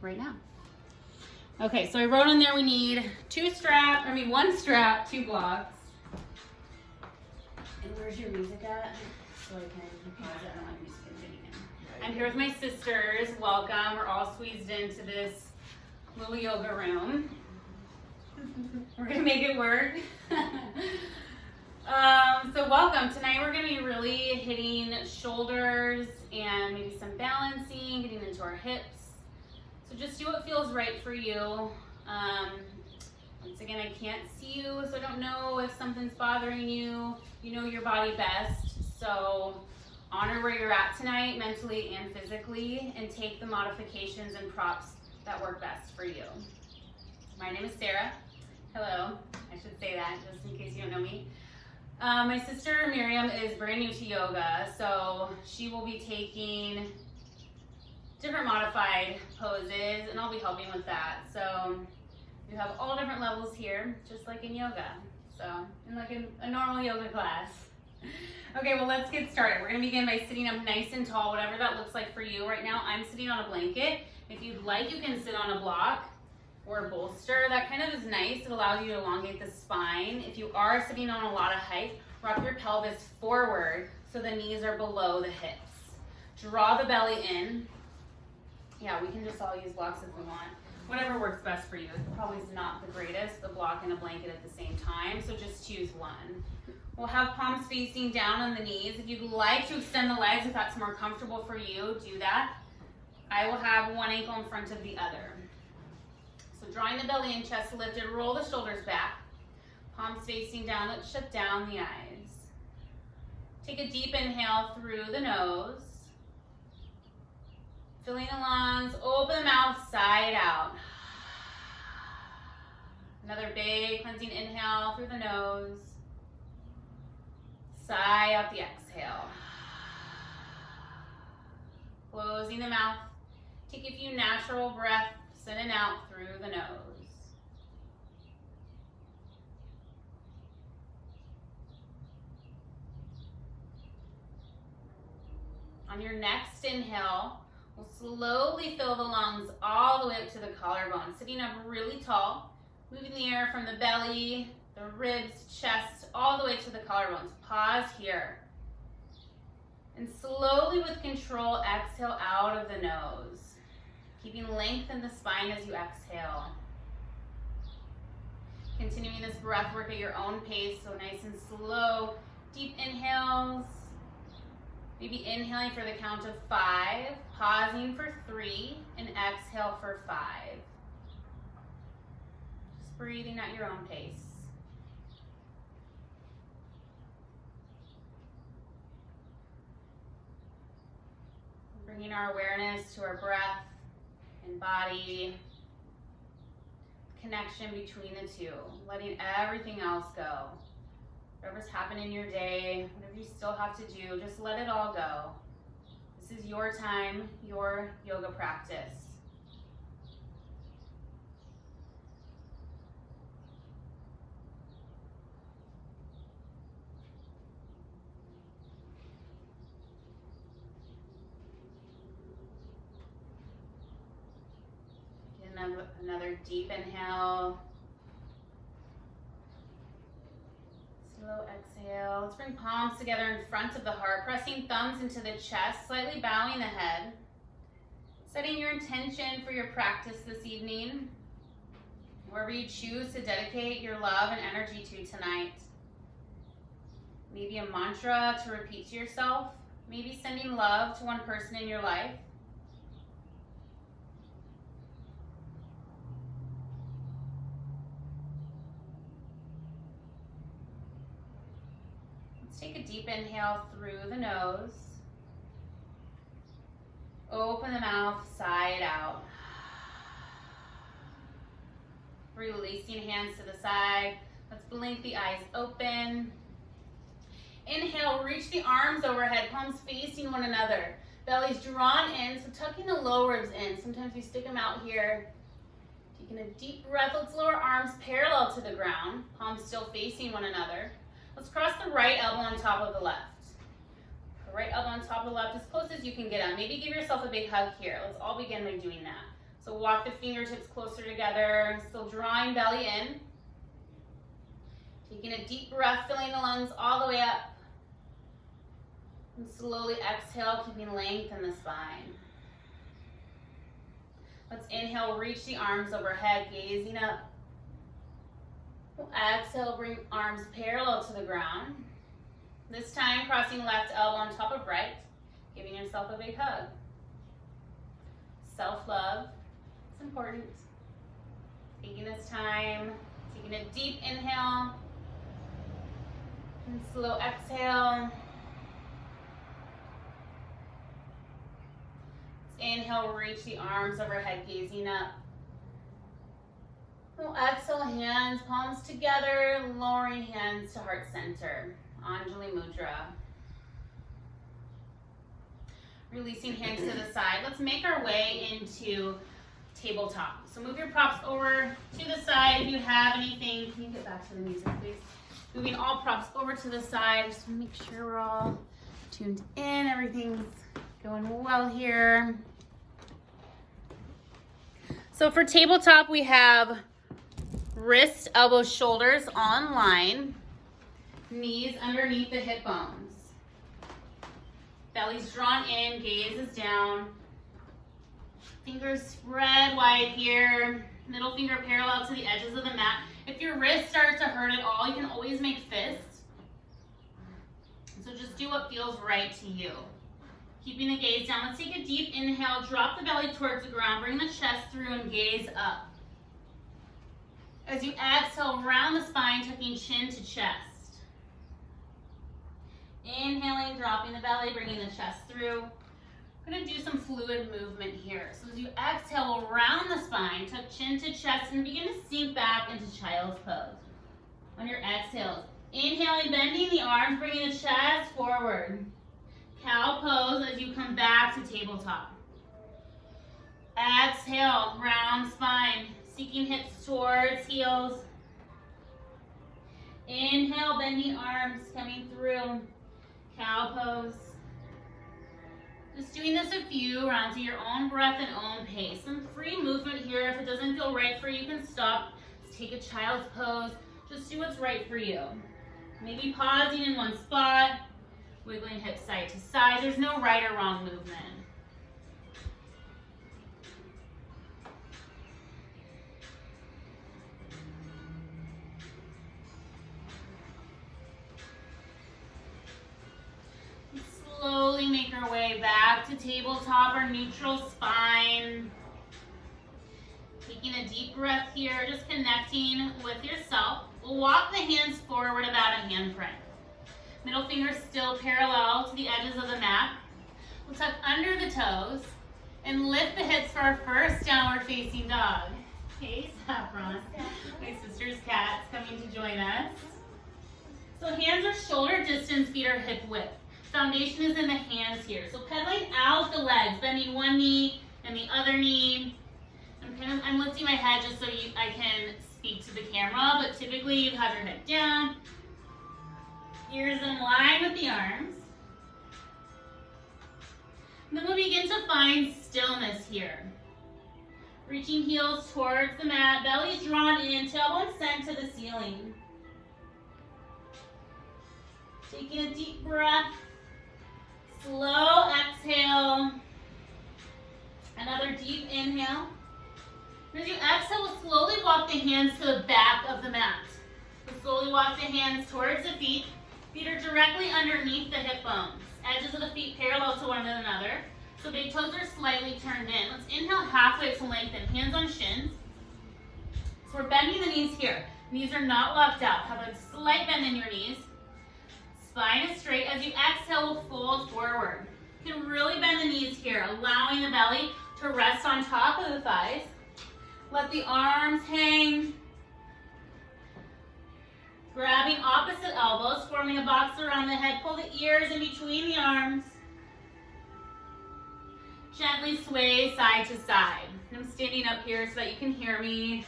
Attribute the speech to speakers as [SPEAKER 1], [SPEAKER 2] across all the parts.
[SPEAKER 1] right now. Okay, so I wrote in there we need one strap, 2 blocks. And where's your music at? So I can pause it. I don't want music in video. I'm here with my sisters. Welcome. We're all squeezed into this little yoga room. We're gonna make it work. So welcome. Tonight we're gonna be really hitting shoulders and maybe some balancing, getting into our hips. So just do what feels right for you. Once again, I can't see you, so I don't know if something's bothering you. You know your body best, so honor where you're at tonight, mentally and physically, and take the modifications and props that work best for you. My name is Sarah. Hello. I should say that just in case you don't know me. My sister Miriam is brand new to yoga, so she will be taking different modified poses, and I'll be helping with that. So you have all different levels here, just like in yoga. So, in like a normal yoga class. Okay, well, let's get started. We're gonna begin by sitting up nice and tall, whatever that looks like for you. Right now, I'm sitting on a blanket. If you'd like, you can sit on a block or a bolster. That kind of is nice. It allows you to elongate the spine. If you are sitting on a lot of height, rock your pelvis forward so the knees are below the hips. Draw the belly in. Yeah, we can just all use blocks if we want. Whatever works best for you. It probably is not the greatest, the block and a blanket at the same time, so just choose one. We'll have palms facing down on the knees. If you'd like to extend the legs, if that's more comfortable for you, do that. I will have one ankle in front of the other. So drawing the belly in, chest lifted, roll the shoulders back. Palms facing down, let's shut down the eyes. Take a deep inhale through the nose. Filling the lungs, open the mouth, side out. Another big cleansing inhale through the nose. Sigh out the exhale. Closing the mouth. Take a few natural breaths in and out through the nose. On your next inhale, we'll slowly fill the lungs all the way up to the collarbone, sitting up really tall, moving the air from the belly, the ribs, chest, all the way to the collarbones. Pause here. And slowly with control, exhale out of the nose, keeping length in the spine as you exhale. Continuing this breath work at your own pace, so nice and slow, deep inhales. Maybe inhaling for the count of 5, pausing for 3, and exhale for 5. Just breathing at your own pace. Bringing our awareness to our breath and body, connection between the two, letting everything else go. Whatever's happened in your day, whatever you still have to do, just let it all go. This is your time, your yoga practice. Get another deep inhale. Slow exhale. Let's bring palms together in front of the heart, pressing thumbs into the chest, slightly bowing the head. Setting your intention for your practice this evening, wherever you choose to dedicate your love and energy to tonight. Maybe a mantra to repeat to yourself, maybe sending love to one person in your life. Take a deep inhale through the nose. Open the mouth, sigh it out. Releasing hands to the side. Let's blink the eyes open. Inhale, reach the arms overhead, palms facing one another. Belly's drawn in, so tucking the low ribs in. Sometimes we stick them out here. Taking a deep breath, let's lower arms parallel to the ground. Palms still facing one another. Let's cross the right elbow on top of the left. The right elbow on top of the left, as close as you can get on. Maybe give yourself a big hug here. Let's all begin by doing that. So walk the fingertips closer together, still drawing belly in. Taking a deep breath, filling the lungs all the way up. And slowly exhale, keeping length in the spine. Let's inhale, reach the arms overhead, gazing up. We'll exhale, bring arms parallel to the ground. This time, crossing left elbow on top of right, giving yourself a big hug. Self-love, it's important. Taking this time, taking a deep inhale, and slow exhale. Inhale, reach the arms overhead, gazing up. We'll exhale, hands, palms together, lowering hands to heart center. Anjali Mudra. Releasing hands to the side. Let's make our way into tabletop. So move your props over to the side. If you have anything, can you get back to the music, please? Moving all props over to the side. Just make sure we're all tuned in. Everything's going well here. So for tabletop, we have wrists, elbows, shoulders on line, knees underneath the hip bones. Belly's drawn in, gaze is down. Fingers spread wide here. Middle finger parallel to the edges of the mat. If your wrist starts to hurt at all, you can always make fists. So just do what feels right to you. Keeping the gaze down. Let's take a deep inhale. Drop the belly towards the ground. Bring the chest through and gaze up. As you exhale, round the spine, tucking chin to chest. Inhaling, dropping the belly, bringing the chest through. We're going to do some fluid movement here. So as you exhale, round the spine, tuck chin to chest, and begin to sink back into child's pose. On your exhales, inhaling, bending the arms, bringing the chest forward. Cow pose as you come back to tabletop. Exhale, round spine, seeking hips towards heels. Inhale, bending arms, coming through. Cow pose. Just doing this a few rounds at your own breath and own pace. Some free movement here. If it doesn't feel right for you, you can stop. Just take a child's pose. Just do what's right for you. Maybe pausing in one spot, wiggling hips side to side. There's no right or wrong movement. Slowly make our way back to tabletop or neutral spine. Taking a deep breath here, just connecting with yourself. We'll walk the hands forward about a handprint. Middle fingers still parallel to the edges of the mat. We'll tuck under the toes and lift the hips for our first downward facing dog. Hey, Saffron. My sister's cat's coming to join us. So hands are shoulder distance, feet are hip width. Foundation is in the hands here. So pedaling out the legs, bending one knee and the other knee. I'm lifting my head just so I can speak to the camera, but typically you have your head down, ears in line with the arms. And then we'll begin to find stillness here. Reaching heels towards the mat, belly drawn in, tailbone sent to the ceiling. Taking a deep breath. Slow exhale. Another deep inhale. As you exhale, we'll slowly walk the hands to the back of the mat. We'll slowly walk the hands towards the feet. Feet are directly underneath the hip bones. Edges of the feet parallel to one another. So big toes are slightly turned in. Let's inhale halfway to lengthen. Hands on shins. So we're bending the knees here. Knees are not locked out. Have a slight bend in your knees. Spine is straight. As you exhale, we'll fold forward. You can really bend the knees here, allowing the belly to rest on top of the thighs. Let the arms hang. Grabbing opposite elbows, forming a box around the head. Pull the ears in between the arms. Gently sway side to side. I'm standing up here so that you can hear me.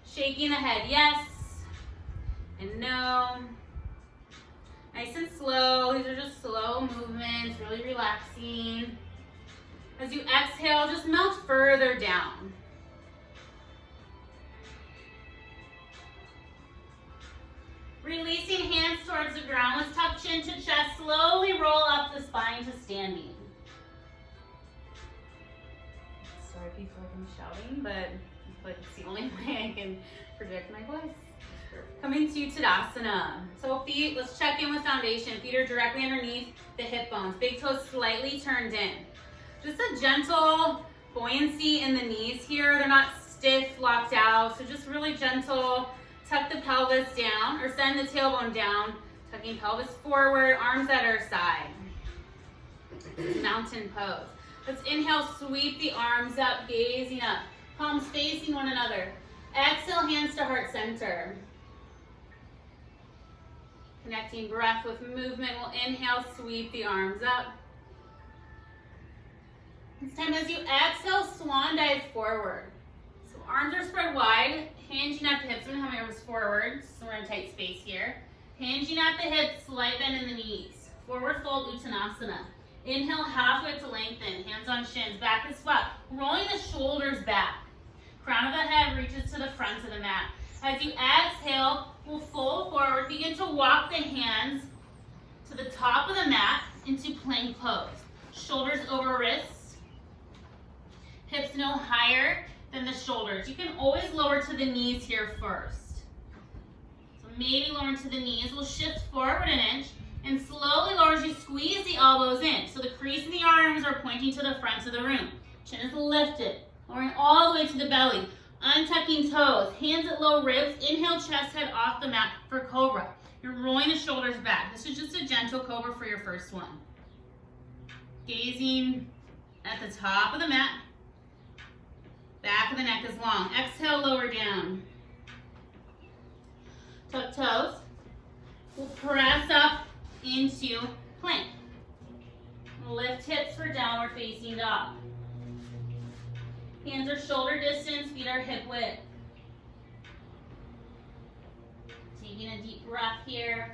[SPEAKER 1] Shaking the head, yes and no. Nice and slow. These are just slow movements, really relaxing. As you exhale, just melt further down. Releasing hands towards the ground. Let's tuck chin to chest. Slowly roll up the spine to standing. Sorry if you feel like I'm shouting, but I feel like it's the only way I can project my voice. Coming to Tadasana. So feet, let's check in with foundation. Feet are directly underneath the hip bones. Big toes slightly turned in. Just a gentle buoyancy in the knees here. They're not stiff, locked out. So just really gentle. Tuck the pelvis down or send the tailbone down. Tucking pelvis forward, arms at our side. Mountain pose. Let's inhale, sweep the arms up, gazing up. Palms facing one another. Exhale, hands to heart center. Connecting breath with movement. We'll inhale, sweep the arms up. This time as you exhale, swan dive forward. So arms are spread wide, hinging at the hips. I'm going to have my arms forward, so we're in a tight space here. Hinging at the hips, slight bend in the knees. Forward fold, Uttanasana. Inhale, halfway to lengthen, hands on shins, back is flat. Rolling the shoulders back. Crown of the head reaches to the front of the mat. As you exhale, we'll fold forward. Begin to walk the hands to the top of the mat into plank pose. Shoulders over wrists. Hips no higher than the shoulders. You can always lower to the knees here first. So maybe lower to the knees. We'll shift forward an inch and slowly lower as you squeeze the elbows in. So the crease in the arms are pointing to the front of the room. Chin is lifted. Lowering all the way to the belly. Untucking toes. Hands at low ribs. Inhale, chest head off the mat for cobra. You're rolling the shoulders back. This is just a gentle cobra for your first one. Gazing at the top of the mat. Back of the neck is long. Exhale, lower down. Tuck toes. We'll press up into plank. Lift hips for downward facing dog. Hands are shoulder distance, feet are hip width. Taking a deep breath here.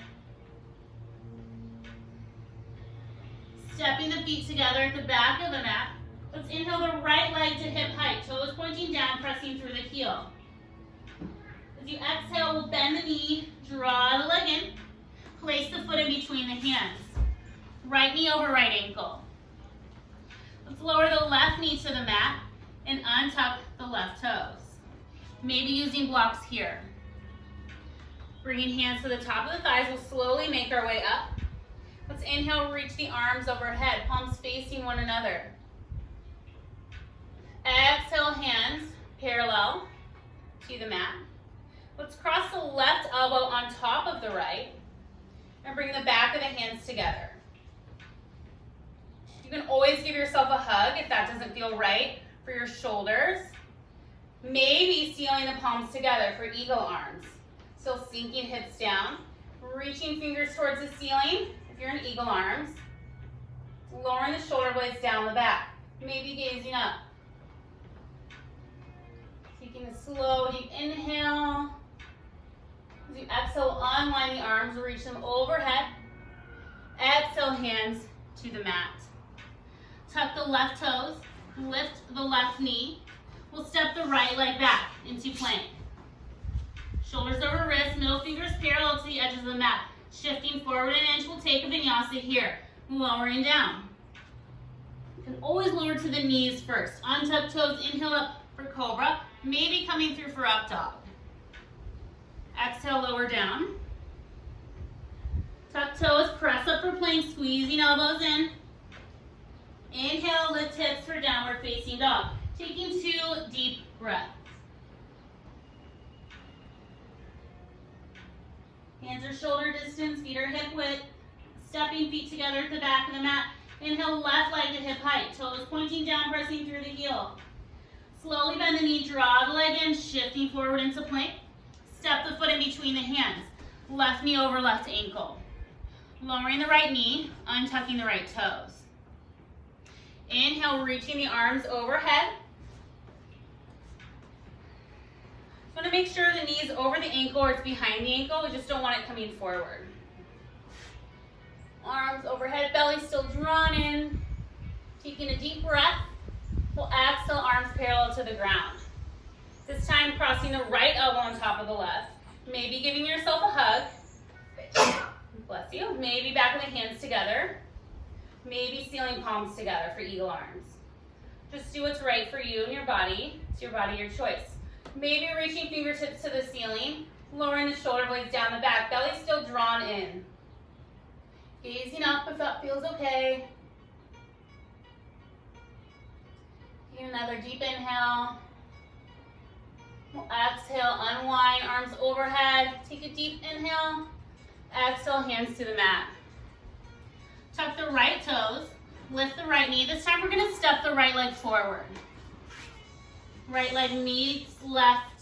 [SPEAKER 1] Stepping the feet together at the back of the mat. Let's inhale the right leg to hip height. Toes pointing down, pressing through the heel. As you exhale, we'll bend the knee, draw the leg in. Place the foot in between the hands. Right knee over right ankle. Let's lower the left knee to the mat and untuck the left toes. Maybe using blocks here. Bringing hands to the top of the thighs, we'll slowly make our way up. Let's inhale, reach the arms overhead, palms facing one another. Exhale, hands parallel to the mat. Let's cross the left elbow on top of the right and bring the back of the hands together. You can always give yourself a hug if that doesn't feel right for your shoulders. Maybe sealing the palms together for eagle arms. So sinking hips down, reaching fingers towards the ceiling if you're in eagle arms. Lowering the shoulder blades down the back. Maybe gazing up. Taking a slow, deep inhale. As you exhale, unwind the arms, reach them overhead. Exhale, hands to the mat. Tuck the left toes, lift the left knee. We'll step the right leg back into plank. Shoulders over wrists, middle fingers parallel to the edges of the mat. Shifting forward an inch, we'll take a vinyasa here. Lowering down. You can always lower to the knees first. Untuck toes, inhale up for cobra. Maybe coming through for up dog. Exhale, lower down. Tuck toes, press up for plank, squeezing elbows in. Inhale, lift hips for downward facing dog. Taking 2 deep breaths. Hands are shoulder distance, feet are hip width. Stepping feet together at the back of the mat. Inhale, left leg to hip height. Toes pointing down, pressing through the heel. Slowly bend the knee, draw the leg in, shifting forward into plank. Step the foot in between the hands. Left knee over left ankle. Lowering the right knee, untucking the right toes. Inhale, reaching the arms overhead. You want to make sure the knee is over the ankle or it's behind the ankle. We just don't want it coming forward. Arms overhead, belly still drawn in. Taking a deep breath. We'll exhale, arms parallel to the ground. This time, crossing the right elbow on top of the left. Maybe giving yourself a hug. Bless you. Maybe backing the hands together. Maybe sealing palms together for eagle arms. Just do what's right for you and your body. It's your body, your choice. Maybe reaching fingertips to the ceiling, lowering the shoulder blades down the back, belly still drawn in. Gazing up if that feels okay. Take another deep inhale. We'll exhale, unwind, arms overhead. Take a deep inhale. Exhale, hands to the mat. Tuck the right toes. Lift the right knee. This time we're going to step the right leg forward. Right leg meets left.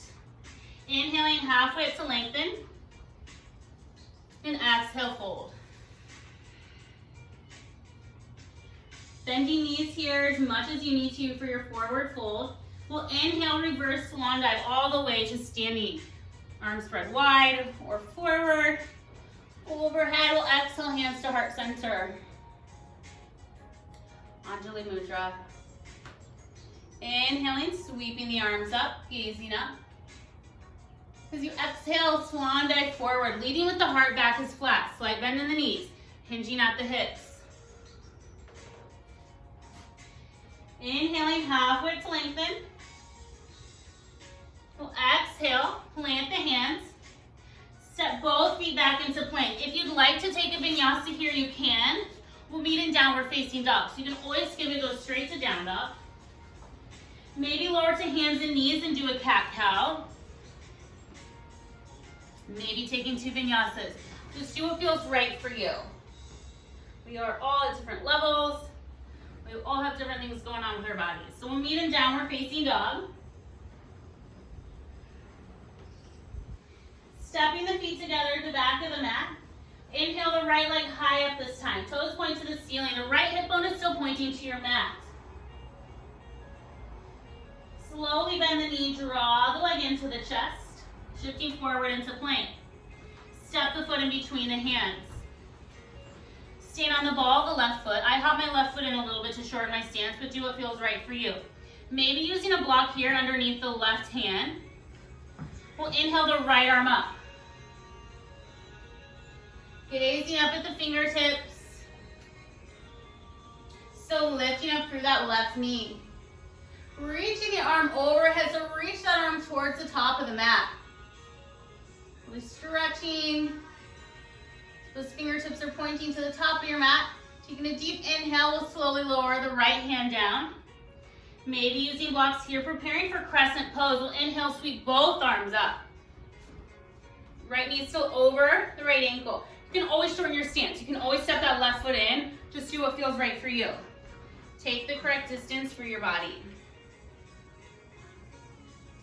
[SPEAKER 1] Inhaling halfway up to lengthen. And exhale, fold. Bending knees here as much as you need to for your forward fold. We'll inhale, reverse swan dive all the way to standing. Arms spread wide or forward. Overhead, we'll exhale, hands to heart center. Anjali Mudra. Inhaling, sweeping the arms up, gazing up. As you exhale, swan dive forward, leading with the heart, back is flat. Slight bend in the knees, hinging at the hips. Inhaling halfway to lengthen. We'll exhale, plant the hands. Step both feet back into plank. If you'd like to take a vinyasa here, you can. We'll meet in downward facing dog. So you can always skip it, go straight to down dog. Maybe lower to hands and knees and do a cat-cow. Maybe taking 2 vinyasas. Just do what feels right for you. We are all at different levels. We all have different things going on with our bodies. So we'll meet in downward facing dog. Stepping the feet together at the back of the mat. Inhale the right leg high up this time. Toes point to the ceiling. The right hip bone is still pointing to your mat. Slowly bend the knee, draw the leg into the chest. Shifting forward into plank. Step the foot in between the hands. Stand on the ball of the left foot. I hop my left foot in a little bit to shorten my stance, but do what feels right for you. Maybe using a block here underneath the left hand. We'll inhale the right arm up. Gazing up at the fingertips. So lifting up through that left knee. Reaching the arm overhead, so reach that arm towards the top of the mat. Really stretching. Those fingertips are pointing to the top of your mat. Taking a deep inhale, we'll slowly lower the right hand down. Maybe using blocks here, preparing for crescent pose. We'll inhale, sweep both arms up. Right knee still over the right ankle. You can always shorten your stance. You can always step that left foot in. Just do what feels right for you. Take the correct distance for your body.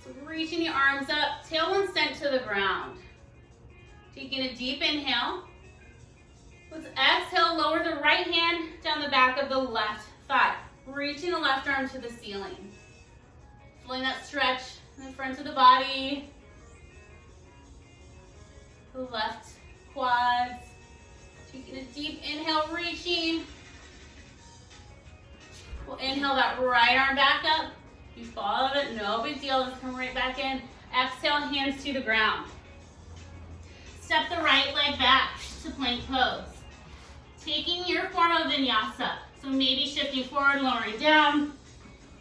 [SPEAKER 1] So reaching the arms up, tailbone sent to the ground. Taking a deep inhale. Let's exhale, lower the right hand down the back of the left thigh. Reaching the left arm to the ceiling. Feeling that stretch in the front of the body. The left quads. Taking a deep inhale, reaching. We'll inhale that right arm back up. You followed it, no big deal, just come right back in. Exhale, hands to the ground. Step the right leg back to plank pose. Taking your form of vinyasa. So maybe shifting forward, lowering down.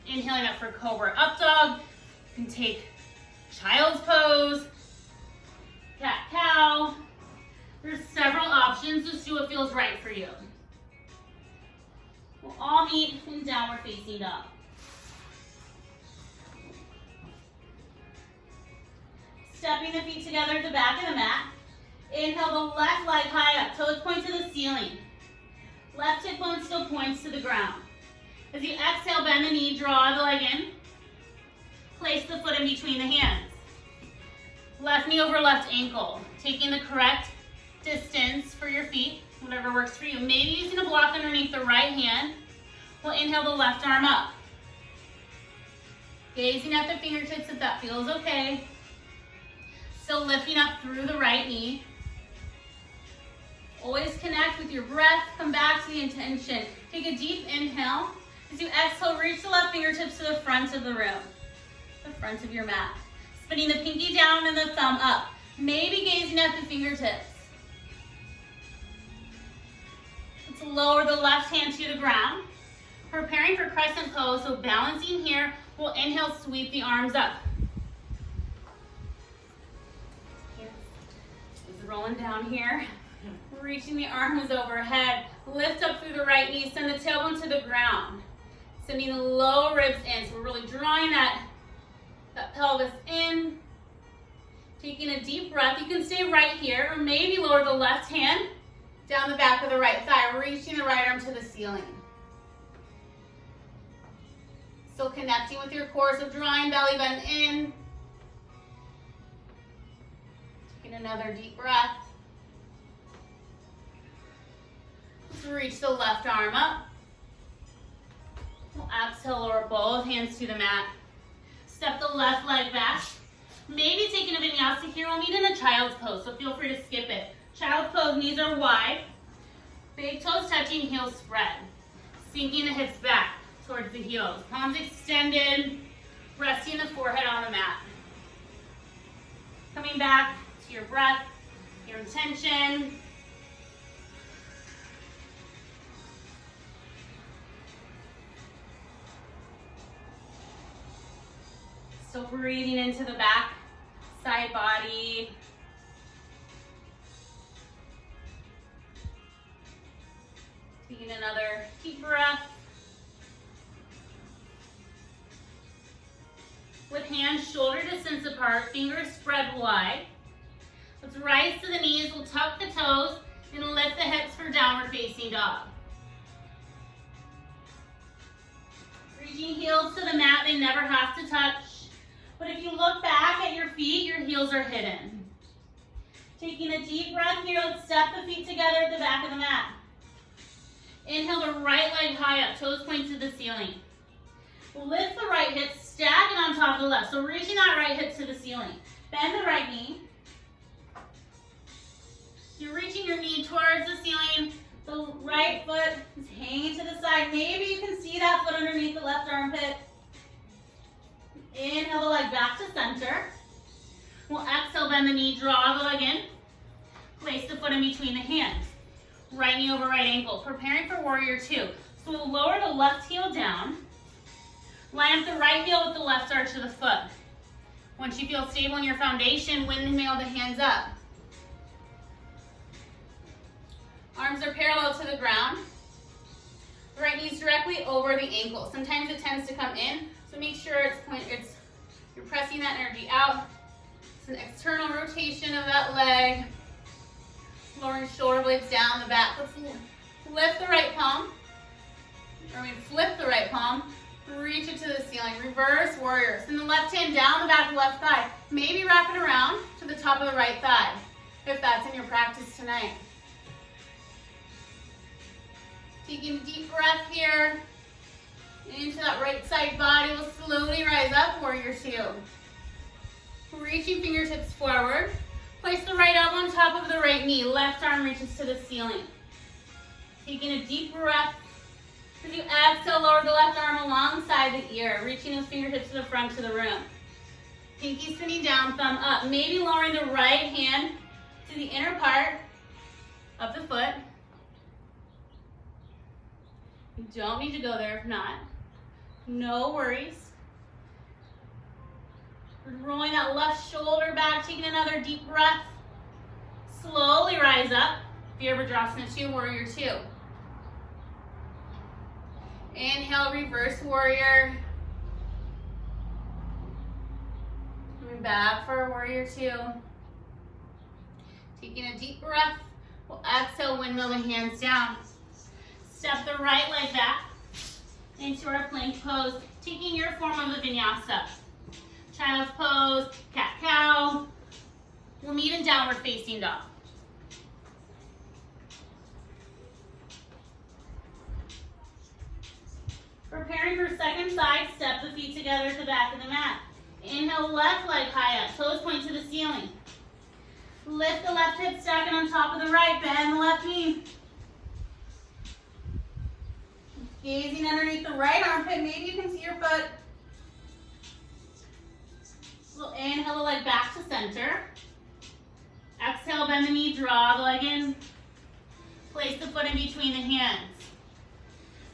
[SPEAKER 1] Inhaling up for cobra up dog. You can take child's pose, cat cow. There's several options, just do what feels right for you. We'll all meet in downward facing dog. Stepping the feet together at the back of the mat. Inhale the left leg high up, toes point to the ceiling. Left hip bone still points to the ground. As you exhale, bend the knee, draw the leg in. Place the foot in between the hands. Left knee over left ankle. Taking the correct distance for your feet, whatever works for you. Maybe using a block underneath the right hand. We'll inhale the left arm up. Gazing at the fingertips if that feels okay. Still lifting up through the right knee. Always connect with your breath. Come back to the intention. Take a deep inhale. As you exhale, reach the left fingertips to the front of the room, the front of your mat. Spinning the pinky down and the thumb up. Maybe gazing at the fingertips. Let's lower the left hand to the ground. Preparing for crescent pose, so balancing here. We'll inhale, sweep the arms up. Just rolling down here. Reaching the arms overhead. Lift up through the right knee, send the tailbone to the ground. Sending the lower ribs in, so we're really drawing that pelvis in. Taking a deep breath. You can stay right here, or maybe lower the left hand down the back of the right thigh, reaching the right arm to the ceiling. Still connecting with your core, so drawing belly button in. Taking another deep breath. Let's reach the left arm up. We'll exhale, lower both hands to the mat. Step the left leg back. Maybe taking a vinyasa here. We'll meet in a child's pose, so feel free to skip it. Child's pose, knees are wide. Big toes touching, heels spread. Sinking the hips back towards the heels. Palms extended, resting the forehead on the mat. Coming back to your breath, your intention. So breathing into the back, side body. Taking another deep breath. With hands shoulder distance apart, fingers spread wide. Let's rise to the knees, we'll tuck the toes and lift the hips for downward facing dog. Reaching heels to the mat, they never have to touch. But if you look back at your feet, your heels are hidden. Taking a deep breath here, let's step the feet together at the back of the mat. Inhale the right leg high up, toes point to the ceiling. Lift the right hip, stack it on top of the left. So reaching that right hip to the ceiling. Bend the right knee. You're reaching your knee towards the ceiling. The right foot is hanging to the side. Maybe you can see that foot underneath the left armpit. Inhale the leg back to center. We'll exhale, bend the knee, draw the leg in. Place the foot in between the hands. Right knee over right ankle. Preparing for warrior two. So we'll lower the left heel down. Line up the right heel with the left arch of the foot. Once you feel stable in your foundation, windmill the hands up. Arms are parallel to the ground. The right knee's directly over the ankle. Sometimes it tends to come in, so make sure you're pressing that energy out. It's an external rotation of that leg. Lowering shoulder blades down the back. Let's lift the right palm. Flip the right palm. Reach it to the ceiling. Reverse warrior. Send the left hand down the back of the left thigh. Maybe wrap it around to the top of the right thigh, if that's in your practice tonight. Taking a deep breath here. Into that right side body. We'll slowly rise up, warrior two. Reaching fingertips forward. Place the right elbow on top of the right knee. Left arm reaches to the ceiling. Taking a deep breath. As you exhale, lower the left arm alongside the ear. Reaching those fingertips to the front of the room. Pinky spinning down, thumb up. Maybe lowering the right hand to the inner part of the foot. You don't need to go there if not. No worries. Rolling that left shoulder back, taking another deep breath. Slowly rise up. Virabhadrasana 2, warrior 2. Inhale, reverse warrior. Coming back for warrior 2. Taking a deep breath. We'll exhale, windmill the hands down. Step the right leg back into our plank pose, taking your form of the vinyasa. Child's pose, cat-cow. We'll meet in downward facing dog. Preparing for second side, step the feet together to the back of the mat. Inhale, left leg high up, toes point to the ceiling. Lift the left hip, stack it on top of the right, bend the left knee. Gazing underneath the right armpit. Maybe you can see your foot. We'll inhale the leg back to center. Exhale, bend the knee, draw the leg in. Place the foot in between the hands.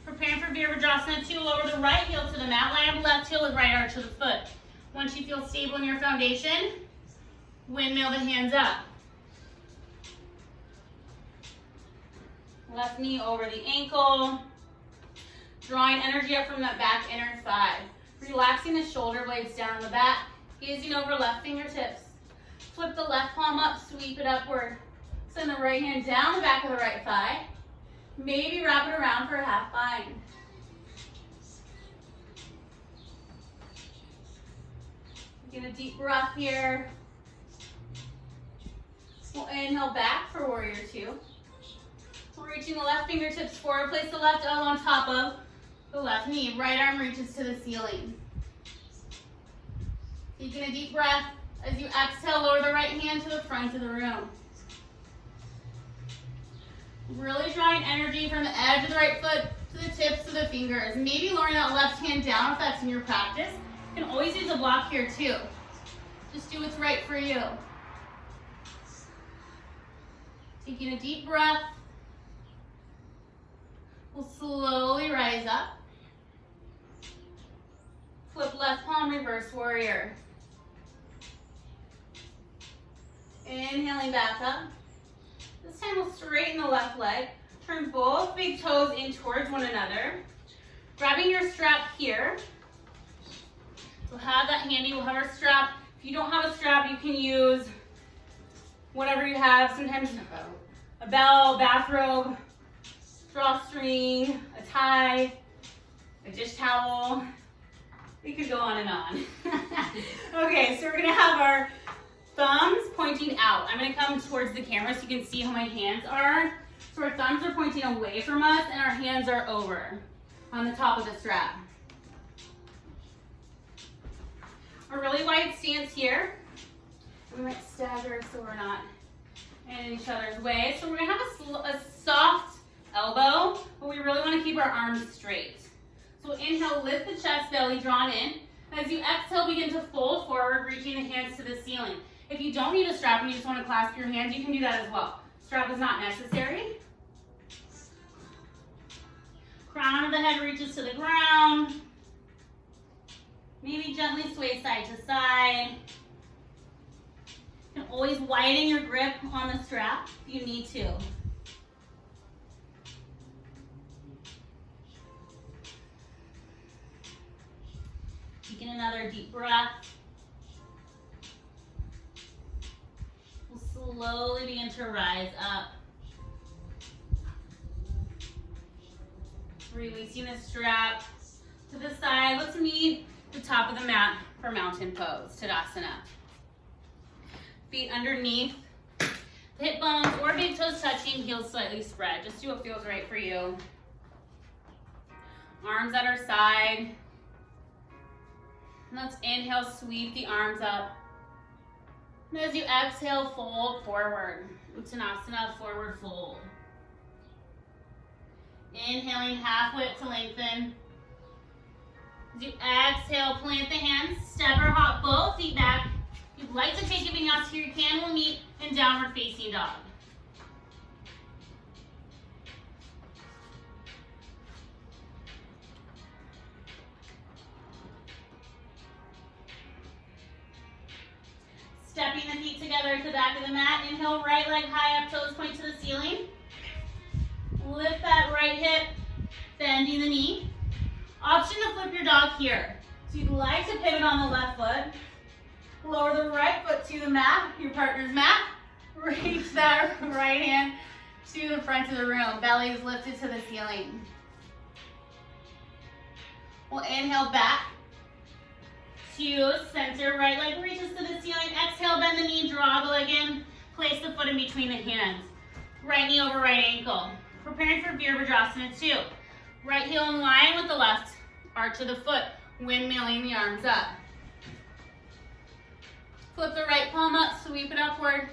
[SPEAKER 1] Preparing for Virabhadrasana 2, lower the right heel to the mat. Line up left heel with right arch of the foot. Once you feel stable in your foundation, windmill the hands up. Left knee over the ankle. Drawing energy up from that back inner thigh. Relaxing the shoulder blades down the back. Gazing over left fingertips. Flip the left palm up, sweep it upward. Send the right hand down the back of the right thigh. Maybe wrap it around for a half bind. Get a deep breath here. We'll inhale back for warrior 2. We're reaching the left fingertips forward. Place the left elbow on top of the left knee. Right arm reaches to the ceiling. Taking a deep breath. As you exhale, lower the right hand to the front of the room. Really drawing energy from the edge of the right foot to the tips of the fingers. Maybe lowering that left hand down if that's in your practice. You can always use a block here too. Just do what's right for you. Taking a deep breath. We'll slowly rise up. Flip left palm, reverse warrior. Inhaling back up. This time we'll straighten the left leg. Turn both big toes in towards one another. Grabbing your strap here. We'll have that handy. We'll have our strap. If you don't have a strap, you can use whatever you have. Sometimes a belt, bathrobe, drawstring, a tie, a dish towel. We could go on and on. Okay, so we're gonna have our thumbs pointing out. I'm gonna come towards the camera so you can see how my hands are. So our thumbs are pointing away from us and our hands are over on the top of the strap. A really wide stance here. We might stagger so we're not in each other's way. So we're gonna have a soft elbow, but we really wanna keep our arms straight. So inhale, lift the chest, belly drawn in. As you exhale, begin to fold forward, reaching the hands to the ceiling. If you don't need a strap and you just want to clasp your hands, you can do that as well. Strap is not necessary. Crown of the head reaches to the ground. Maybe gently sway side to side. You can always widen your grip on the strap if you need to. Taking another deep breath. We'll slowly begin to rise up. Releasing the strap to the side. Let's meet the top of the mat for mountain pose, Tadasana. Feet underneath, the hip bones or big toes touching, heels slightly spread. Just do what feels right for you. Arms at our side. Let's inhale, sweep the arms up. And as you exhale, fold forward. Uttanasana, forward fold. Inhaling, half width to lengthen. As you exhale, plant the hands, step or hop both feet back. If you'd like to take a vinyasa here, you can. We'll meet in downward facing dog. Stepping the feet together to the back of the mat. Inhale, right leg high up, toes point to the ceiling. Lift that right hip, bending the knee. Option to flip your dog here. So you'd like to pivot on the left foot. Lower the right foot to the mat, your partner's mat. Reach that right hand to the front of the room. Belly is lifted to the ceiling. We'll inhale back to center. Right leg reaches to the ceiling. Exhale, bend the knee, draw the leg in. Place the foot in between the hands. Right knee over right ankle. Preparing for Virabhadrasana 2. Right heel in line with the left arch of the foot. Windmilling the arms up. Flip the right palm up, sweep it upward.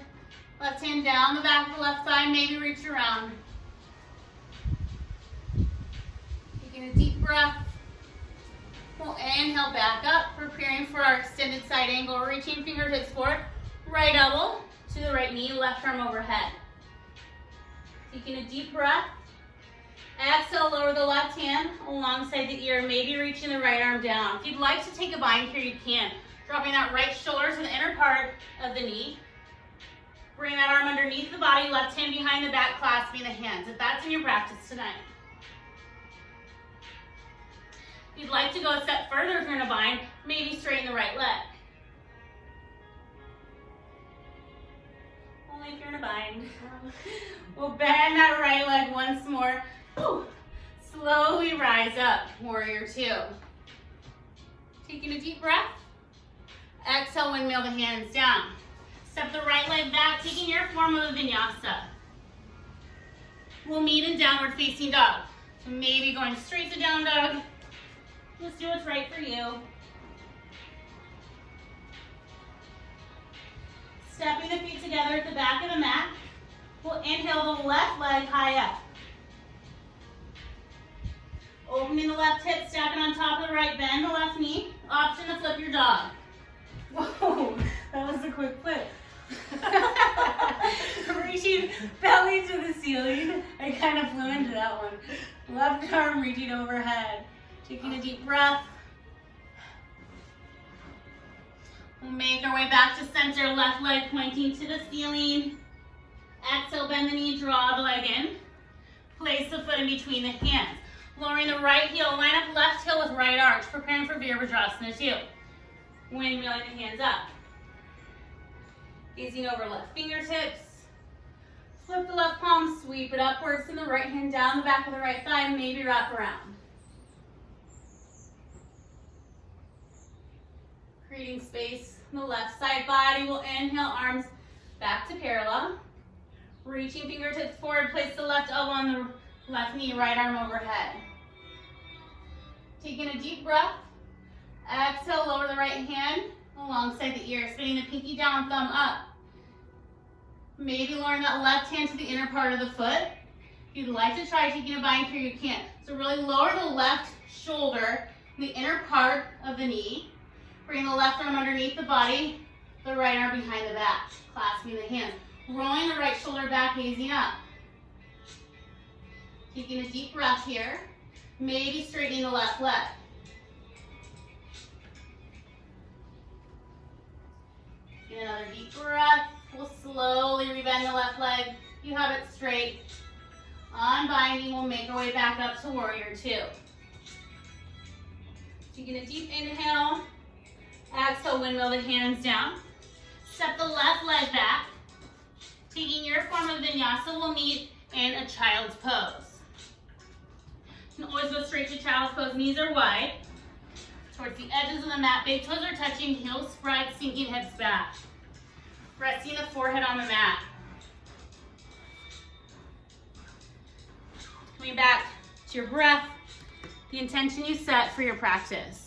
[SPEAKER 1] Left hand down the back of the left thigh, maybe reach around. You Taking a deep breath. We'll inhale back up, preparing for our extended side angle, reaching fingertips forward, right elbow to the right knee, left arm overhead. Taking a deep breath. Exhale, lower the left hand alongside the ear, maybe reaching the right arm down. If you'd like to take a bind here, you can. Dropping that right shoulder to the inner part of the knee. Bring that arm underneath the body, left hand behind the back, clasping the hands, if that's in your practice tonight. If you'd like to go a step further, if you're in a bind, maybe straighten the right leg. Only if you're in a bind. We'll bend that right leg once more. Whew. Slowly rise up, warrior two. Taking a deep breath. Exhale, windmill the hands down. Step the right leg back, taking your form of a vinyasa. We'll meet in downward facing dog. So maybe going straight to down dog. Just do what's right for you. Stepping the feet together at the back of the mat. We'll inhale the left leg high up. Opening the left hip, stacking on top of the right, bend the left knee. Option to flip your dog. Whoa, that was a quick flip. Reaching belly to the ceiling. I kind of flew into that one. Left arm reaching overhead. Taking a deep breath. We'll make our way back to center, left leg pointing to the ceiling. Exhale, bend the knee, draw the leg in. Place the foot in between the hands. Lowering the right heel, line up left heel with right arch, preparing for Virabhadrasana 2. Windmilling the hands up. Gazing over left fingertips. Flip the left palm, sweep it upwards, and the right hand down the back of the right thigh, maybe wrap around. Creating space in the left side body. We'll inhale, arms back to parallel. Reaching fingertips forward, place the left elbow on the left knee, right arm overhead. Taking a deep breath. Exhale, lower the right hand alongside the ear, spinning the pinky down, thumb up. Maybe lowering that left hand to the inner part of the foot. If you'd like to try taking a bind here, you can. So really lower the left shoulder, the inner part of the knee. Bring the left arm underneath the body, the right arm behind the back, clasping the hands. Rolling the right shoulder back, gazing up. Taking a deep breath here. Maybe straightening the left leg. Get another deep breath. We'll slowly rebend the left leg. You have it straight. Unbinding, we'll make our way back up to warrior two. Taking a deep inhale. Exhale, windmill the hands down. Step the left leg back. Taking your form of vinyasa, we'll meet in a child's pose. You can always go straight to child's pose. Knees are wide. Towards the edges of the mat. Big toes are touching, heels spread, sinking hips back. Resting the forehead on the mat. Coming back to your breath, the intention you set for your practice.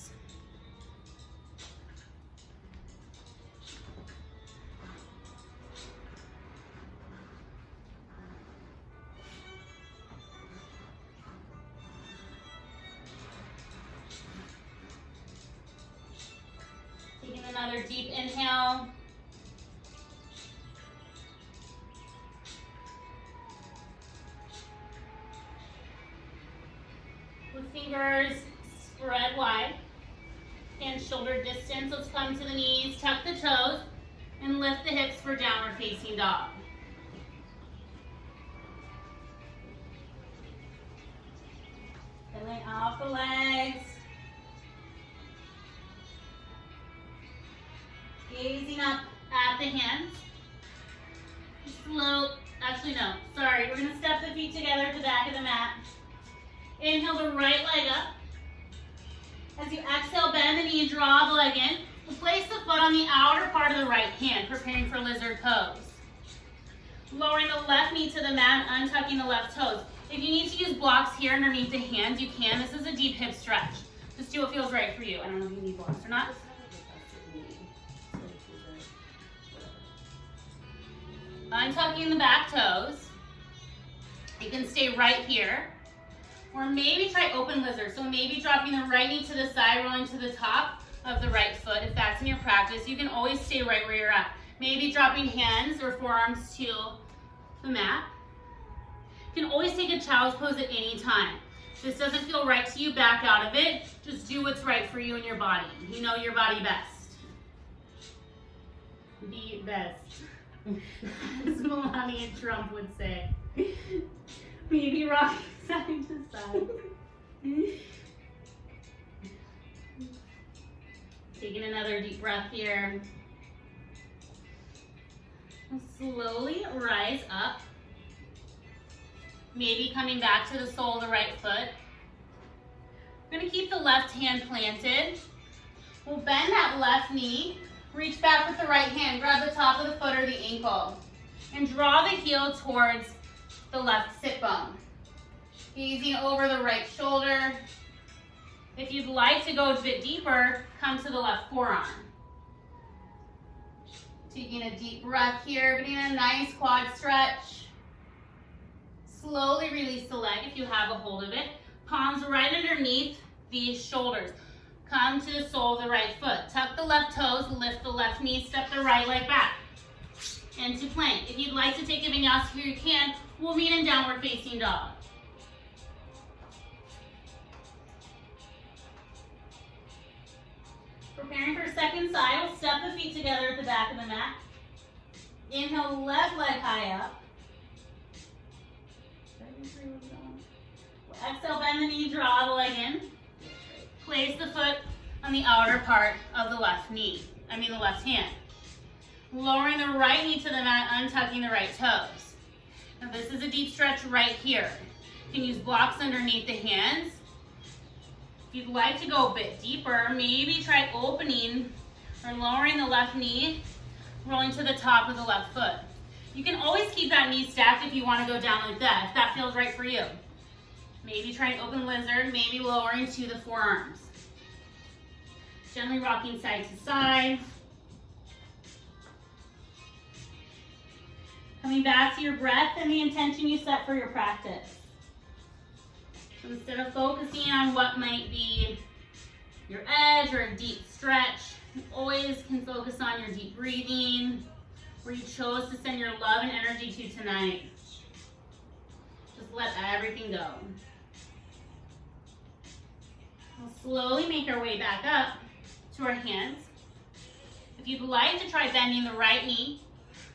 [SPEAKER 1] Taking another deep inhale. With fingers spread wide, hands shoulder distance. Let's come to the knees, tuck the toes, and lift the hips for downward facing dog. Filling off the legs. Gazing up at the hands. Slow, actually no, sorry. We're gonna step the feet together at the back of the mat. Inhale the right leg up. As you exhale, bend the knee, draw the leg in. Place the foot on the outer part of the right hand, preparing for lizard pose. Lowering the left knee to the mat, untucking the left toes. If you need to use blocks here underneath the hands, you can. This is a deep hip stretch. Just do what feels right for you. I don't know if you need blocks or not. Untucking the back toes. You can stay right here. Or maybe try open lizard. So maybe dropping the right knee to the side, rolling to the top of the right foot. If that's in your practice, you can always stay right where you're at. Maybe dropping hands or forearms to the mat. You can always take a child's pose at any time. If this doesn't feel right to you, back out of it. Just do what's right for you and your body. You know your body best. Be best. As Melania Trump would say. Maybe rock side to side. Taking another deep breath here. Slowly rise up. Maybe coming back to the sole of the right foot. We're going to keep the left hand planted. We'll bend that left knee. Reach back with the right hand. Grab the top of the foot or the ankle. And draw the heel towards the left sit bone. Gazing over the right shoulder. If you'd like to go a bit deeper, come to the left forearm. Taking a deep breath here, getting a nice quad stretch. Slowly release the leg if you have a hold of it. Palms right underneath the shoulders. Come to the sole of the right foot. Tuck the left toes, lift the left knee, step the right leg back. Into plank. If you'd like to take a vinyasa here, you can. We'll meet in downward facing dog. Preparing for second side, we'll step the feet together at the back of the mat. Inhale, left leg high up. Exhale, bend the knee, draw the leg in. Place the foot on the outer part of the left hand. Lowering the right knee to the mat, untucking the right toes. Now this is a deep stretch right here. You can use blocks underneath the hands. If you'd like to go a bit deeper, maybe try opening or lowering the left knee, rolling to the top of the left foot. You can always keep that knee stacked if you want to go down like that, if that feels right for you. Maybe try an open lizard, maybe lowering to the forearms. Gently rocking side to side. Coming back to your breath and the intention you set for your practice. So instead of focusing on what might be your edge or a deep stretch, you always can focus on your deep breathing, where you chose to send your love and energy to tonight. Just let everything go. We'll slowly make our way back up to our hands. If you'd like to try bending the right knee,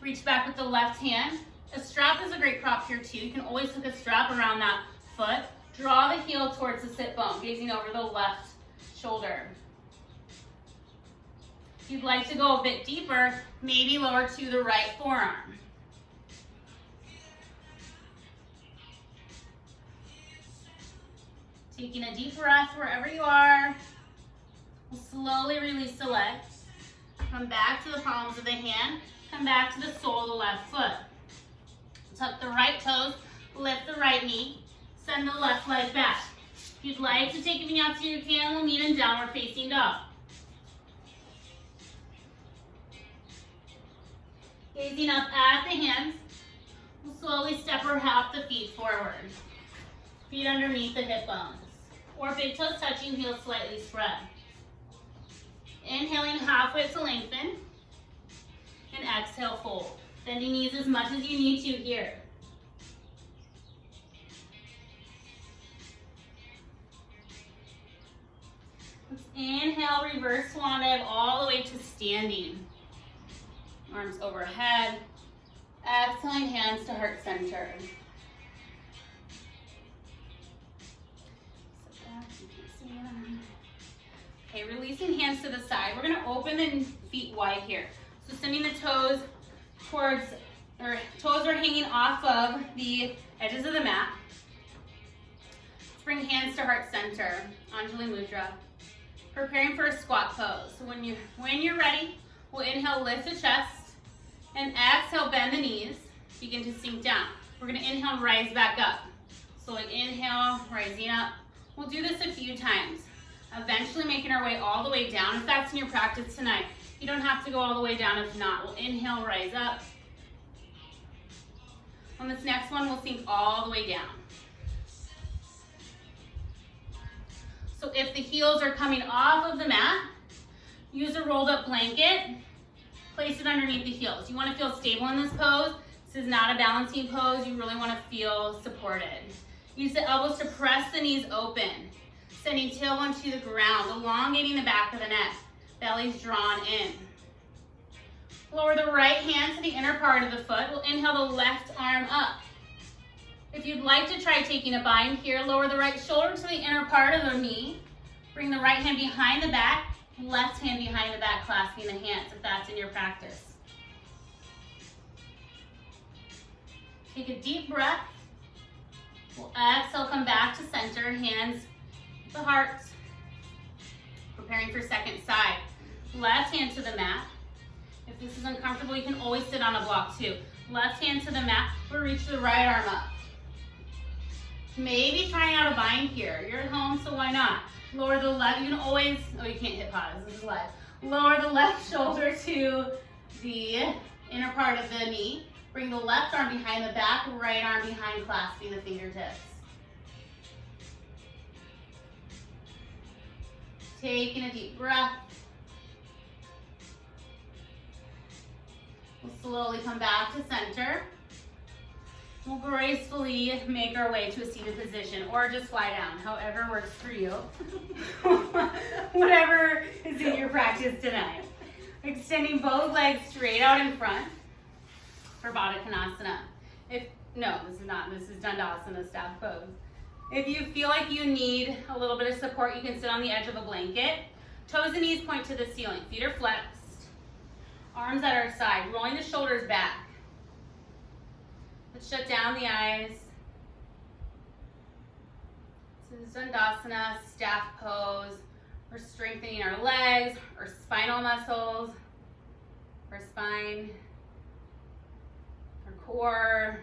[SPEAKER 1] reach back with the left hand. A strap is a great prop here too. You can always hook a strap around that foot. Draw the heel towards the sit bone, gazing over the left shoulder. If you'd like to go a bit deeper, maybe lower to the right forearm. Taking a deep breath wherever you are. We'll slowly release the leg. Come back to the palms of the hand. Come back to the sole of the left foot. Tuck the right toes, lift the right knee, send the left leg back. If you'd like to take a vinyasa, you can. We'll meet in downward facing dog. Gazing up at the hands, we'll slowly step or hop the feet forward. Feet underneath the hip bones. Or big toes touching, heels slightly spread. Inhaling halfway to lengthen. And exhale, fold. Bending knees as much as you need to here. Let's inhale, reverse swan dive all the way to standing. Arms overhead. Exhaling, hands to heart center. Okay, releasing hands to the side. We're going to open the feet wide here. So sending the toes towards, or toes are hanging off of the edges of the mat. Let's bring hands to heart center, Anjali Mudra. Preparing for a squat pose. So when you're ready, we'll inhale, lift the chest, and exhale, bend the knees. Begin to sink down. We're going to inhale, rise back up. So like inhale, rising up. We'll do this a few times. Eventually making our way all the way down. If that's in your practice tonight, you don't have to go all the way down. If not, we'll inhale, rise up. On this next one, we'll sink all the way down. So if the heels are coming off of the mat, use a rolled up blanket, place it underneath the heels. You want to feel stable in this pose. This is not a balancing pose. You really want to feel supported. Use the elbows to press the knees open, sending tailbone to the ground, elongating the back of the neck. Belly's drawn in. Lower the right hand to the inner part of the foot. We'll inhale the left arm up. If you'd like to try taking a bind here, lower the right shoulder to the inner part of the knee. Bring the right hand behind the back, left hand behind the back, clasping the hands if that's in your practice. Take a deep breath. We'll exhale, come back to center, hands at the heart. Preparing for second side. Left hand to the mat. If this is uncomfortable, you can always sit on a block too. Left hand to the mat, we'll reach the right arm up. Maybe trying out a bind here. You're at home, so why not? Lower the left, you can always, oh, you can't hit pause, this is live. Lower the left shoulder to the inner part of the knee. Bring the left arm behind the back, right arm behind, clasping the fingertips. Taking a deep breath. We'll slowly come back to center. We'll gracefully make our way to a seated position or just fly down, however works for you. Whatever is in your practice tonight. Extending both legs straight out in front for Gomukhasana. This is Dandasana staff pose. If you feel like you need a little bit of support, you can sit on the edge of a blanket. Toes and knees point to the ceiling. Feet are flexed. Arms at our side. Rolling the shoulders back. Let's shut down the eyes. This is Dandasana, staff pose. We're strengthening our legs, our spinal muscles, our spine, our core.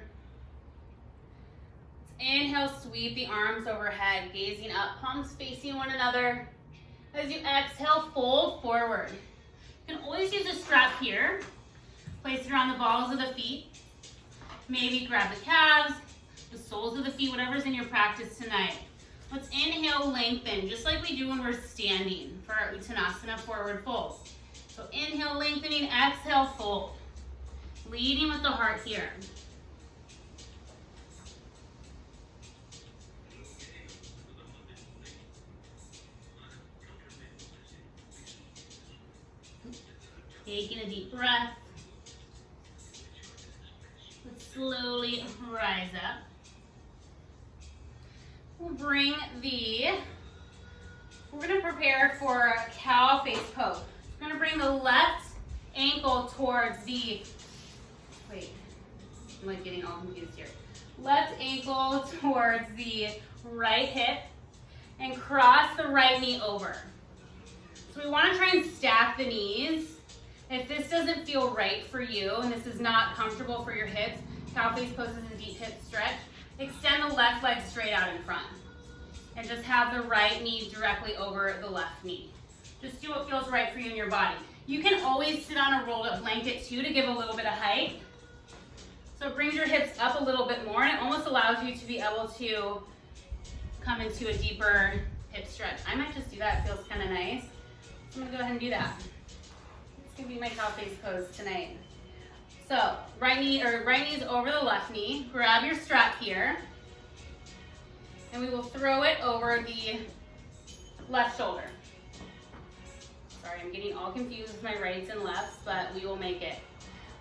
[SPEAKER 1] Inhale, sweep the arms overhead, gazing up, palms facing one another. As you exhale, fold forward. You can always use a strap here. Place it around the balls of the feet. Maybe grab the calves, the soles of the feet, whatever's in your practice tonight. Let's inhale, lengthen, just like we do when we're standing for our Uttanasana forward fold. So inhale, lengthening, exhale, fold. Leading with the heart here. Taking a deep breath. Let's slowly rise up. We'll bring we're going to prepare for a cow face pose. We're going to bring the left ankle towards I'm like getting all confused here. Left ankle towards the right hip and cross the right knee over. So we want to try and stack the knees. If this doesn't feel right for you and this is not comfortable for your hips, cow face pose is a deep hip stretch. Extend the left leg straight out in front and just have the right knee directly over the left knee. Just do what feels right for you in your body. You can always sit on a rolled up blanket too to give a little bit of height. So it brings your hips up a little bit more and it almost allows you to be able to come into a deeper hip stretch. I might just do that, it feels kind of nice. I'm gonna go ahead and do that. It's gonna be my cow face pose tonight. So right knee is over the left knee. Grab your strap here. And we will throw it over the left shoulder. Sorry, I'm getting all confused with my rights and lefts, but we will make it.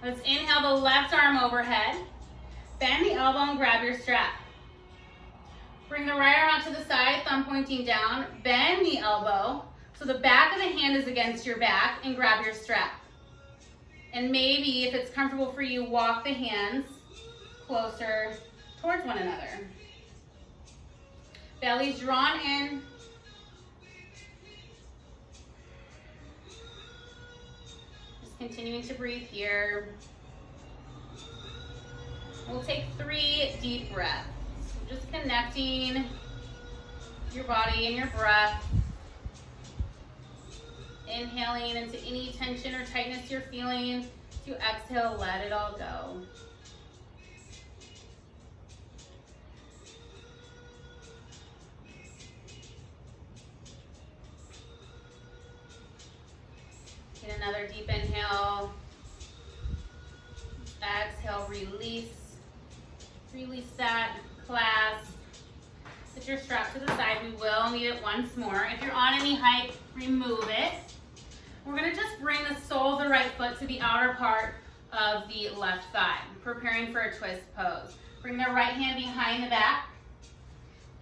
[SPEAKER 1] Let's inhale the left arm overhead. Bend the elbow and grab your strap. Bring the right arm out to the side, thumb pointing down. Bend the elbow so the back of the hand is against your back and grab your strap. And maybe, if it's comfortable for you, walk the hands closer towards one another. Belly's drawn in. Just continuing to breathe here. We'll take 3 deep breaths. Just connecting your body and your breath. Inhaling into any tension or tightness you're feeling. To exhale, let it all go. Take another deep inhale. Exhale, release. Release that, clasp. Sit your strap to the side. We will need it once more. If you're on any height, remove it. We're gonna just bring the sole of the right foot to the outer part of the left thigh, preparing for a twist pose. Bring the right hand behind the back.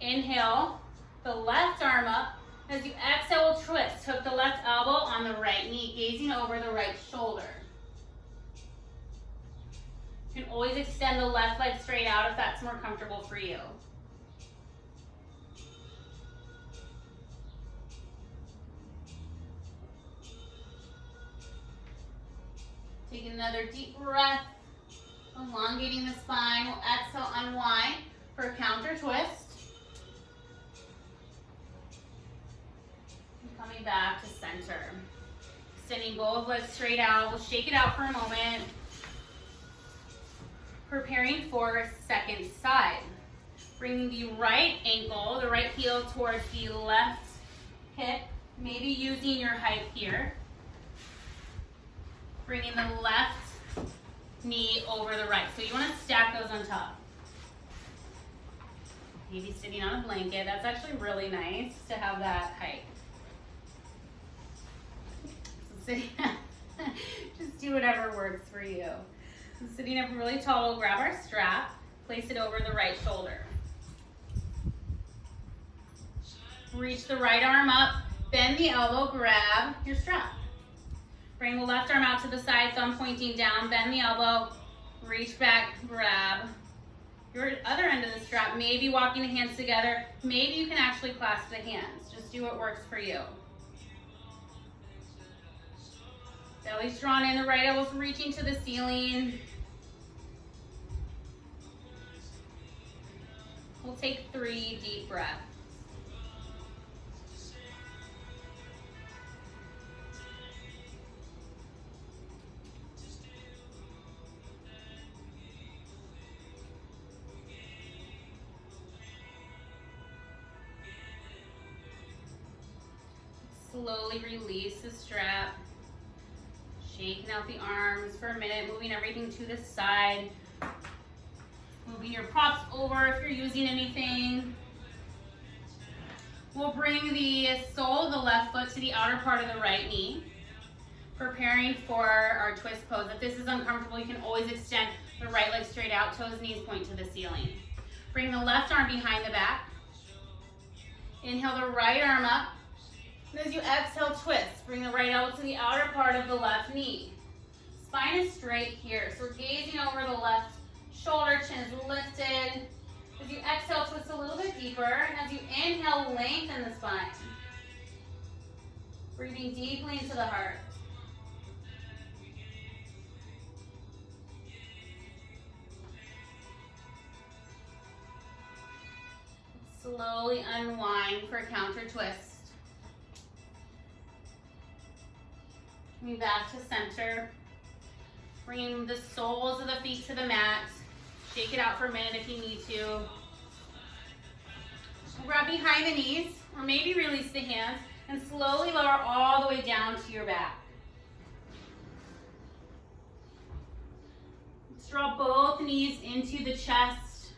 [SPEAKER 1] Inhale, the left arm up. As you exhale, we'll twist. Hook the left elbow on the right knee, gazing over the right shoulder. You can always extend the left leg straight out if that's more comfortable for you. Take another deep breath, elongating the spine. We'll exhale, unwind for a counter twist. And coming back to center. Extending both legs straight out. We'll shake it out for a moment. Preparing for second side. Bringing the right ankle, the right heel towards the left hip. Maybe using your height here. Bringing the left knee over the right. So you want to stack those on top. Maybe sitting on a blanket. That's actually really nice to have that height. So just do whatever works for you. So sitting up really tall, we'll grab our strap, place it over the right shoulder. Reach the right arm up, bend the elbow, grab your strap. Bring the left arm out to the side, thumb pointing down, bend the elbow, reach back, grab your other end of the strap. Maybe walking the hands together. Maybe you can actually clasp the hands. Just do what works for you. Belly's drawn in, the right elbow's reaching to the ceiling. We'll take 3 deep breaths. Slowly release the strap. Shaking out the arms for a minute, moving everything to the side. Moving your props over if you're using anything. We'll bring the sole of the left foot to the outer part of the right knee. Preparing for our twist pose. If this is uncomfortable, you can always extend the right leg straight out, toes, knees point to the ceiling. Bring the left arm behind the back. Inhale the right arm up. And as you exhale, twist. Bring the right elbow to the outer part of the left knee. Spine is straight here, so we're gazing over the left shoulder, chin is lifted. As you exhale, twist a little bit deeper. And as you inhale, lengthen the spine. Breathing deeply into the heart. Slowly unwind for a counter twist. Coming back to center. Bringing the soles of the feet to the mat. Shake it out for a minute if you need to. Grab behind the knees, or maybe release the hands, and slowly lower all the way down to your back. Let's draw both knees into the chest,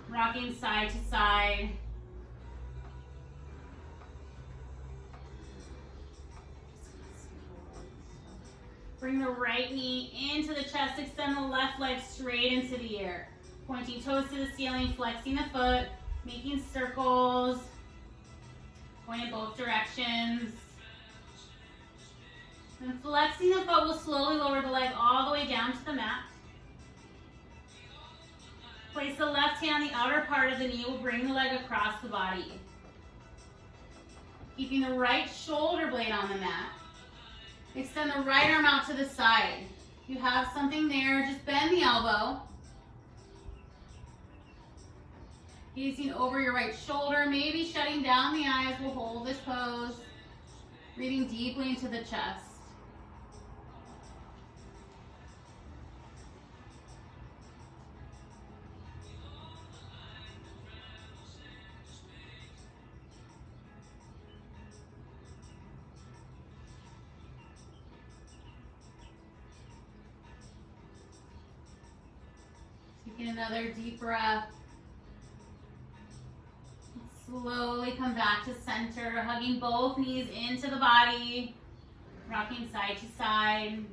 [SPEAKER 1] rocking side to side. Bring the right knee into the chest, extend the left leg straight into the air. Pointing toes to the ceiling, flexing the foot, making circles, going in both directions. And flexing the foot, we'll slowly lower the leg all the way down to the mat. Place the left hand on the outer part of the knee, we'll bring the leg across the body. Keeping the right shoulder blade on the mat. Extend the right arm out to the side. If you have something there, just bend the elbow. Gazing over your right shoulder, maybe shutting down the eyes. We'll hold this pose. Breathing deeply into the chest. Taking another deep breath. Slowly come back to center, hugging both knees into the body, rocking side to side.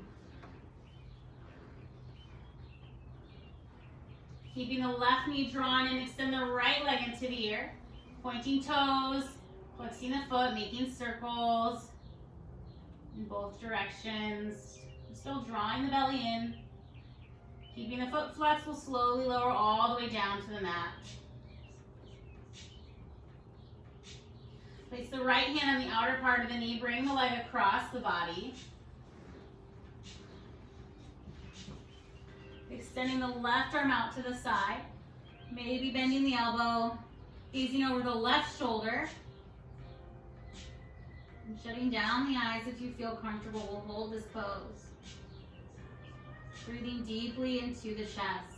[SPEAKER 1] Keeping the left knee drawn and extend the right leg into the ear. Pointing toes, flexing the foot, making circles in both directions. Still drawing the belly in. Keeping the foot flexed, we'll slowly lower all the way down to the mat. Place the right hand on the outer part of the knee, bring the leg across the body. Extending the left arm out to the side, maybe bending the elbow, gazing over the left shoulder. And shutting down the eyes if you feel comfortable. We'll hold this pose. Breathing deeply into the chest.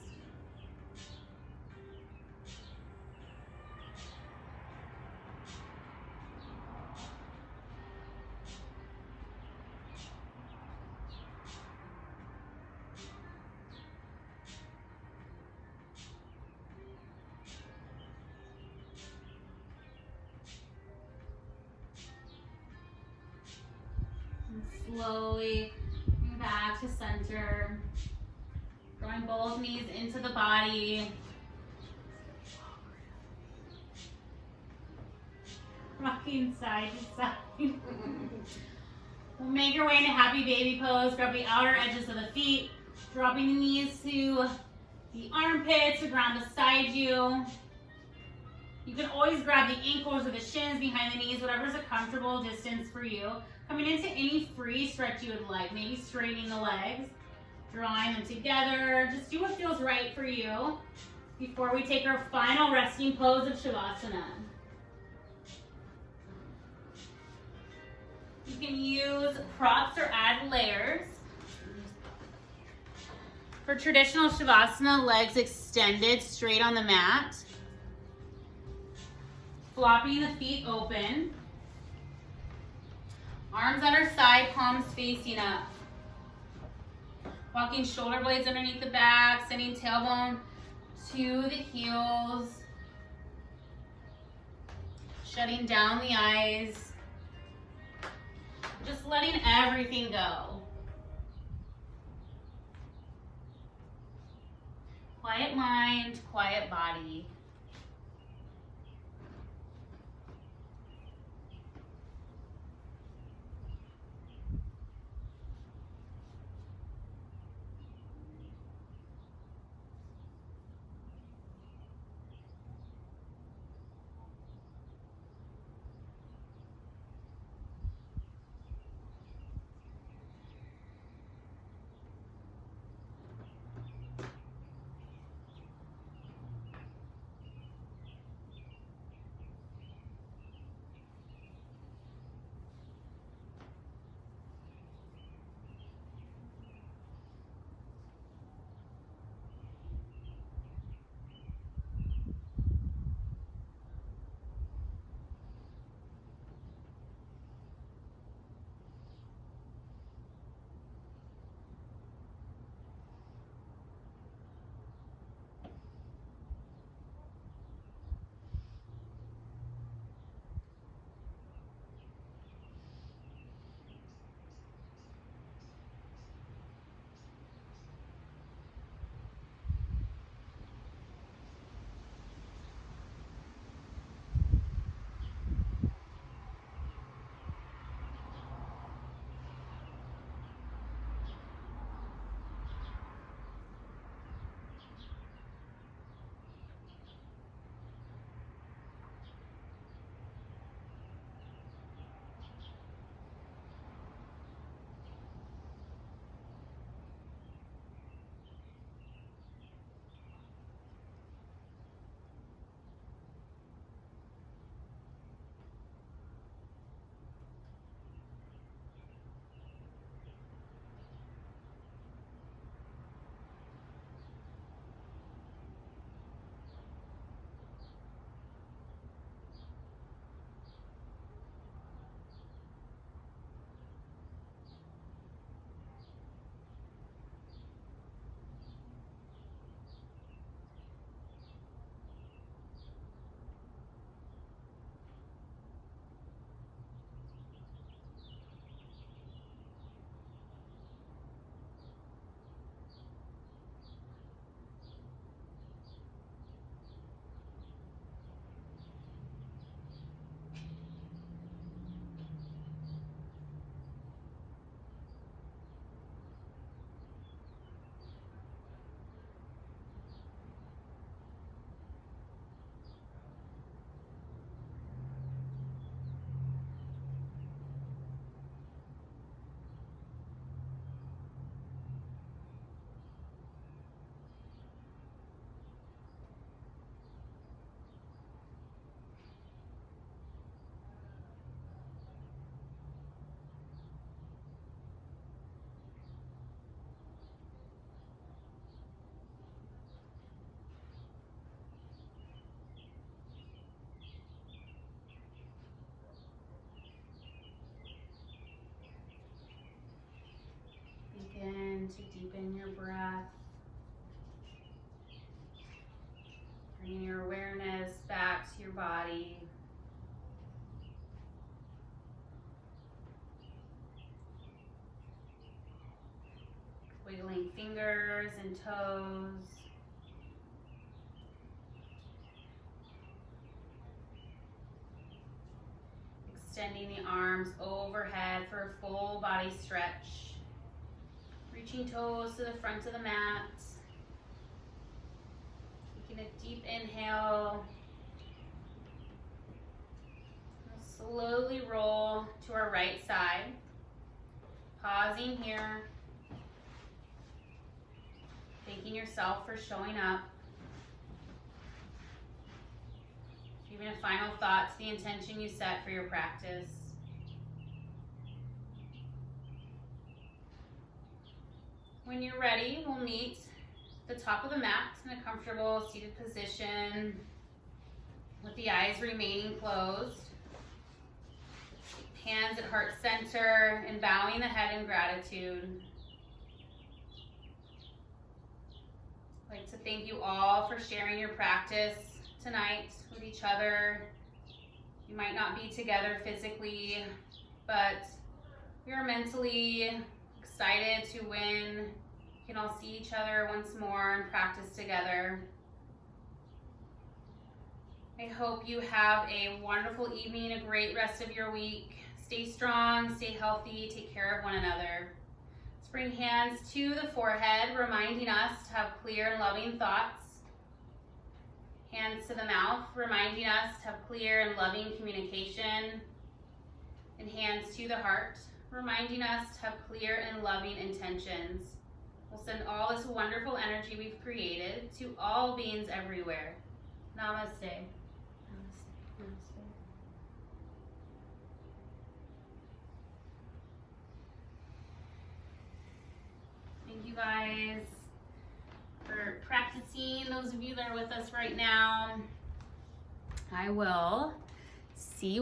[SPEAKER 1] Slowly coming back to center. Drawing both knees into the body. Rocking side to side. We'll make your way into happy baby pose. Grab the outer edges of the feet. Dropping the knees to the armpits, the ground beside you. You can always grab the ankles or the shins behind the knees, whatever's a comfortable distance for you. Coming into any free stretch you would like, maybe straightening the legs, drawing them together. Just do what feels right for you before we take our final resting pose of Shavasana. You can use props or add layers. For traditional Shavasana, legs extended straight on the mat. Flopping the feet open. Arms at our side, palms facing up. Walking shoulder blades underneath the back, sending tailbone to the heels. Shutting down the eyes. Just letting everything go. Quiet mind, quiet body. to deepen your breath. Bringing your awareness back to your body. Wiggling fingers and toes. Extending the arms overhead for a full body stretch. Reaching toes to the front of the mat. Taking a deep inhale. We'll slowly roll to our right side. Pausing here. Thanking yourself for showing up. Giving a final thought to the intention you set for your practice. When you're ready, we'll meet at the top of the mat in a comfortable seated position with the eyes remaining closed. Hands at heart center and bowing the head in gratitude. I'd like to thank you all for sharing your practice tonight with each other. You might not be together physically, but we are mentally excited to when we can all see each other once more and practice together. I hope you have a wonderful evening, a great rest of your week. Stay strong, stay healthy, take care of one another. Let's bring hands to the forehead, reminding us to have clear and loving thoughts. Hands to the mouth, reminding us to have clear and loving communication. And hands to the heart, reminding us to have clear and loving intentions. We'll send all this wonderful energy we've created to all beings everywhere. Namaste. Namaste. Namaste. Thank you guys for practicing. Those of you that are with us right now, I will see you